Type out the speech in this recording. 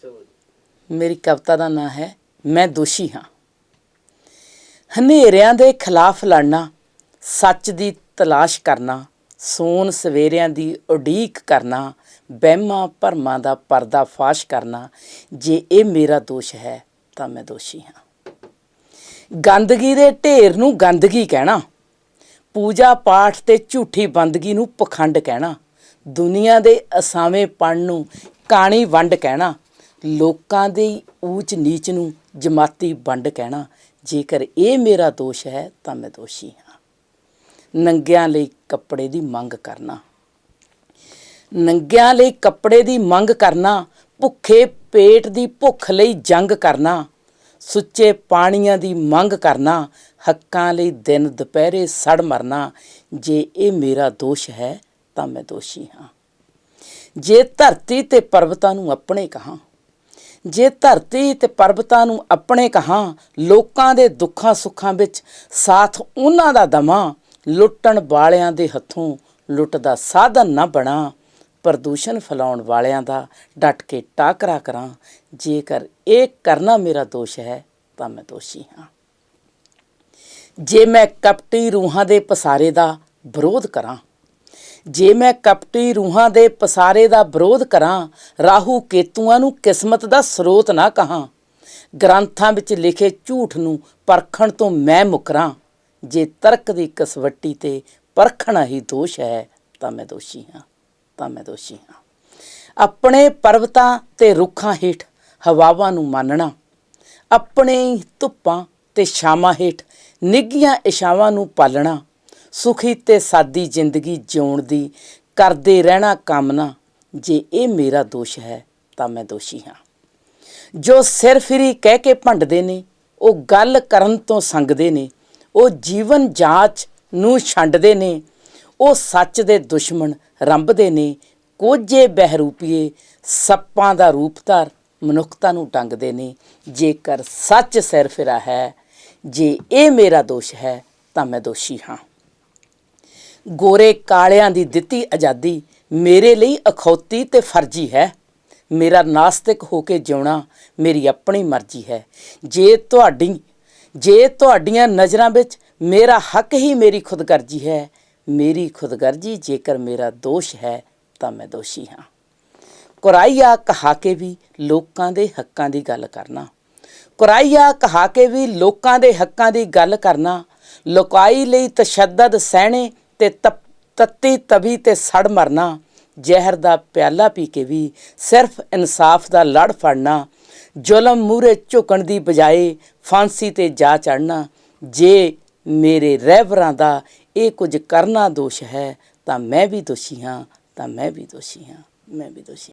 मेरी कविता का नाम है मैं दोषी हाँ। हनेरियां दे खिलाफ लड़ना, सच दी तलाश करना, सोन सवेरियां दी उड़ीक करना, वहमां भरमां दा पर्दा फाश करना, जे ये मेरा दोष है तो मैं दोषी हाँ। गंदगी दे ढेर नूं गंदगी कहना, पूजा पाठ ते झूठी बंदगी नूं पखंड कहना, दुनिया दे असावेपण नूं काणी वंड कहना, लोकां दी ऊच नीच नूं जमाती वंड कहना, जेकर ये मेरा दोष है तो मैं दोषी हाँ। नंगियां लई कपड़े दी मंग करना, नंगियां लई कपड़े दी मंग करना, भुखे पेट दी भुख लई जंग करना, सुच्चे पानियां दी मंग करना, हक्कां लई दिन दुपहरे सड़ मरना, जे ये मेरा दोष है तो मैं दोषी हाँ। जे धरती ते पर्वतां नूं अपने कहां, जे धरती ते पर्वतां नूं अपने कहां, लोकां दे दुखां सुखां विच साथ उन्हां दा दवां, लुੱਟਣ वालियां दे हत्थों लुੱਟ दा साधन ना बना, प्रदूषण फैलाउण वालियां दा डट के टाकरा करां, जेकर ये करना मेरा दोष है तो मैं दोषी हाँ। जे मैं कपटी रूहां दे पसारे दा विरोध करां, जे मैं कपटी रूहां दे पसारे दा विरोध करां, राहू केतूआं नूं किस्मत दा स्रोत ना कहां, ग्रंथां विच लिखे झूठ नूं परखण तो मैं मुकरां, जे तर्क दी कसवट्टी ते परखना ही दोष है तो मैं दोषी हाँ, तो मैं दोषी हाँ। अपने पर्वतां ते रुखां हेठ हवावां नूं मानना, अपने धुप्पां ते छावां हेठ निੱਘੀਆਂ इछावां नूं पालना, सुखी ते सादी जिंदगी जिउण दी करदे रहना कामना, जे ये मेरा दोष है तो मैं दोषी हाँ। जो सिर फिरी कह के भंडदे ने, वो गल करन तो संगदे ने, वो जीवन जाच नूं छंडदे ने, वो सच दे दुश्मन रंभदे ने, कोझे बहरूपीए सप्पां दा रूप धर मनुखता नूं डंगदे ने, जेकर सच सिर फिरा है, जे ये मेरा दोष है तो मैं दोषी हाँ। गोरे कालियां दी दित्ती आज़ादी मेरे लिए अखौती ते फर्जी है, मेरा नास्तिक होके जिउणा मेरी अपनी मर्जी है, जे तुहाडीआं नज़रां विच मेरा हक ही मेरी खुदगर्जी है, मेरी खुदगर्जी जेकर मेरा दोष है तो मैं दोषी हाँ। कुराइया कहा के भी लोकां दे हक्कां दी गल करना, कुराइया कहा के भी लोकां दे हक्कां दी गल करना, लुकाई लई तशद्दद सहने ते तत्ती तवी ते सड़ मरना, जहर दा प्याला पी के भी सिर्फ इंसाफ दा लड़ फड़ना, जुलम मूहरे झुकण दी बजाए फांसी ते जा चढ़ना, जे मेरे रहबरां दा ये कुछ करना दोष है तो मैं भी दोषी हाँ, तो मैं भी दोषी हाँ, मैं भी दोषी।